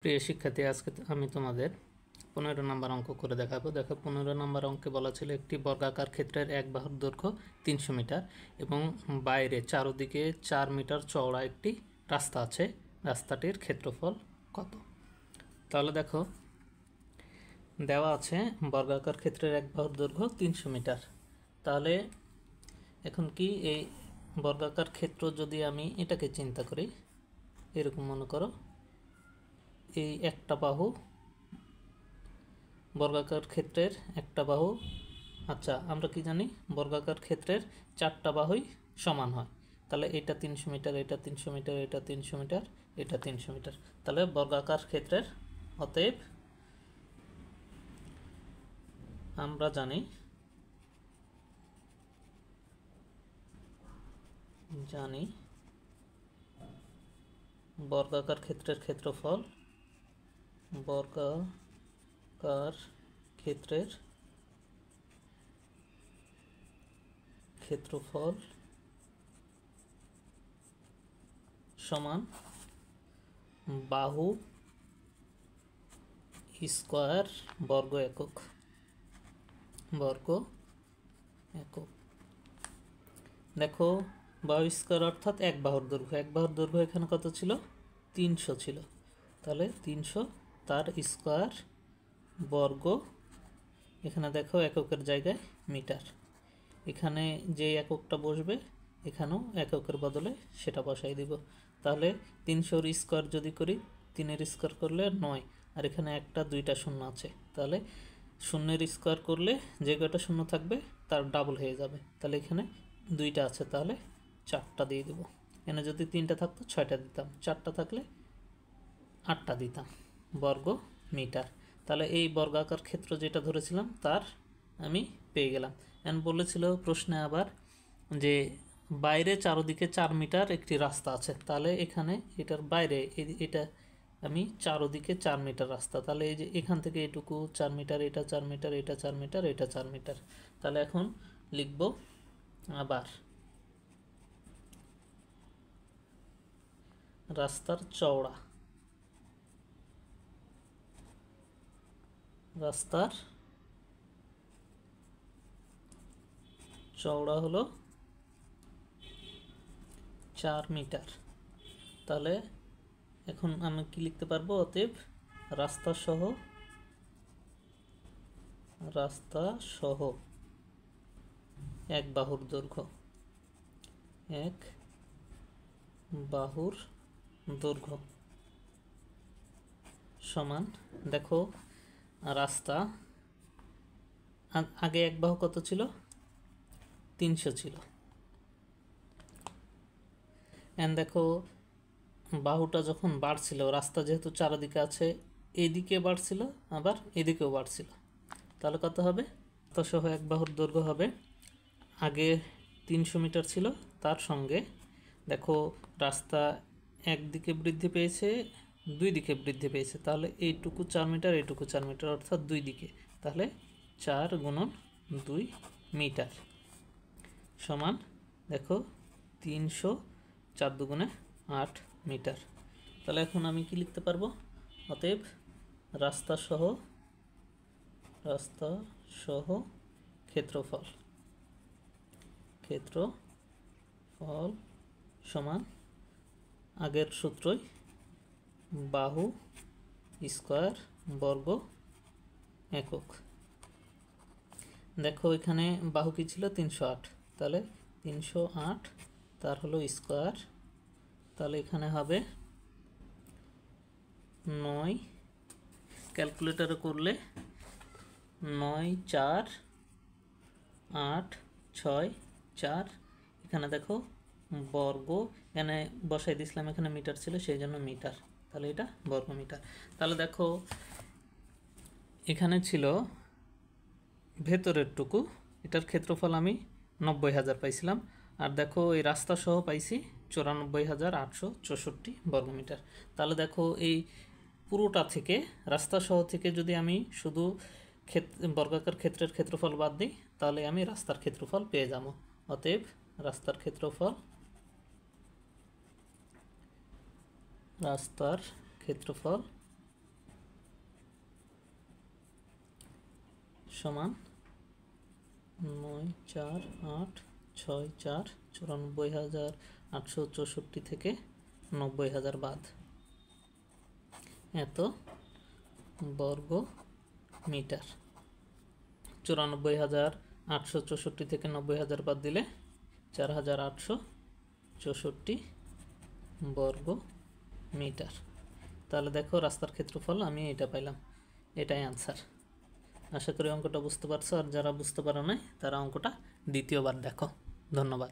প্রিয় শিক্ষার্থী, আজকে আমি তোমাদের 15 নম্বর অঙ্ক করে দেখাবো। দেখো, 15 নম্বর অঙ্কে বলা ছিল একটি বর্গাকার ক্ষেত্রের এক বাহুর দৈর্ঘ্য 300 মিটার এবং বাইরে চারদিকে 4 মিটার চওড়া একটি রাস্তা আছে। রাস্তাটির ক্ষেত্রফল কত? তাহলে দেখো, দেওয়া আছে বর্গাকার ক্ষেত্রের এক বাহুর দৈর্ঘ্য 300 মিটার। তাহলে এখন কি, এই বর্গাকার ক্ষেত্র যদি আমি এটাকে চিন্তা করি, এরকম মনে করো এই একটা বাহু, বর্গাকার ক্ষেত্রের একটা বাহু। আচ্ছা, আমরা কি জানি বর্গাকার ক্ষেত্রের 4টা বাহুই সমান হয়। তাহলে এটা 300 মিটার, এটা 300 মিটার, এটা 300 মিটার, এটা 300 মিটার। তাহলে বর্গাকার ক্ষেত্রের, অতএব আমরা জানি বর্গাকার ক্ষেত্রের ক্ষেত্রফল, বর্গাকার ক্ষেত্রের ক্ষেত্রফল সমান বাহু স্কয়ার বর্গ একক। দেখো, বাহু স্কয়ার অর্থাৎ এক বাহুর দৈর্ঘ্য। এক বাহুর দৈর্ঘ্য এখানে কত ছিল? 300 ছিল। তাহলে 300 তার স্কয়ার বর্গ, এখানে দেখো এককের জায়গায় মিটার। এখানে যে এককটা বসবে এখানেও এককের বদলে সেটা বসাই দিব। তাহলে 300-র স্কয়ার যদি করি, 3-এর স্কয়ার করলে 9, আর এখানে একটা দুইটা শূন্য আছে। তাহলে শূন্যের স্কয়ার করলে যে কয়টা শূন্য থাকবে তার ডাবল হয়ে যাবে। তাহলে এখানে 2টা আছে, তাহলে 4টা দিয়ে দেব। এখানে যদি 3টা থাকতো 6টা দিতাম, 4টা থাকলে 8টা দিতাম বর্গ মিটার। তাহলে এই বর্গাকার ক্ষেত্র যেটা ধরেছিলাম তার আমি পেয়ে গেলাম। এখন বলেছিল প্রশ্নে আবার যে বাইরে চারদিকে 4 মিটার একটি রাস্তা আছে। তাহলে এখানে এটার বাইরে এটা আমি চারদিকে 4 মিটার রাস্তা, তাহলে এই যে এখান থেকে এটুকু 4 মিটার, এটা 4 মিটার, এটা 4 মিটার, এটা 4 মিটার। তাহলে এখন লিখব আবার রাস্তার চওড়া, রাস্তার চওড়া হলো 4 মিটার। তাহলে এখন আমি কি লিখতে পারবো? অতএব রাস্তা সহ এক বাহুর দৈর্ঘ্য, এক বাহুর দৈর্ঘ্য সমান, দেখো রাস্তা আগে এক বাহু কত ছিল? 300 ছিল। এন্ড দেখো, বাহুটা যখন বাড়ছিল, রাস্তা যেহেতু চারদিকে আছে, এদিকে বাড়ছিল আবার এদিকেও বাড়ছিল, তাহলে কত হবে? সহ এক বাহুর দৈর্ঘ্য হবে, আগে 300 মিটার ছিল, তার সঙ্গে দেখো রাস্তা একদিকে বৃদ্ধি পেয়েছে, দুই দিকে বৃদ্ধি পেয়েছে। তাহলে এইটুকু 4 মিটার, এইটুকু 4 মিটার, অর্থাৎ দুই দিকে। তাহলে 4 গুণন 2 মিটার সমান, দেখো 300, 4 দুগুণে 8 মিটার। তাহলে এখন আমি কি লিখতে পারবো? অতএব রাস্তা সহ ক্ষেত্রফল সমান আগের সূত্রই বাহু স্কয়ার বর্গ একক। দেখো এখানে বাহু কি ছিল? 308, তাহলে 308 তার হলো স্কয়ার। তাহলে এখানে হবে 9, ক্যালকুলেটরে করলে 9, 4, 8, 6, 4, এখানে দেখো বর্গ, এখানে বসাই দিয়েছিলাম, এখানে মিটার ছিল সেই জন্য মিটার, তাহলে এটা বর্গ মিটার। তাহলে দেখো এখানে ছিল ভেতরের টুকু, এটার ক্ষেত্রফল আমি 90,000 পাইছিলাম, আর দেখো এই রাস্তা সহ পাইছি 94,864 বর্গমিটার। তাহলে দেখো এই পুরোটা থেকে, রাস্তা সহ থেকে যদি আমি শুধু বর্গাকার ক্ষেত্রের ক্ষেত্রফল বাদ দিই, তাহলে আমি রাস্তার ক্ষেত্রফল পেয়ে যাব। অতএব রাস্তার ক্ষেত্রফল সমান 9 4 8 6 4 94,864 থেকে 90,000 বাদ এত বর্গ মিটার। 94,864 থেকে 90,000 বাদ দিলে 4,864 বর্গ মিটার। তাহলে দেখো রাস্তার ক্ষেত্রফল আমি এটা পাইলাম, এটাই আনসার। আশা করি অঙ্কটা বুঝতে পারছো, আর যারা বুঝতে পারো নাই তারা অঙ্কটা দ্বিতীয়বার দেখো। ধন্যবাদ।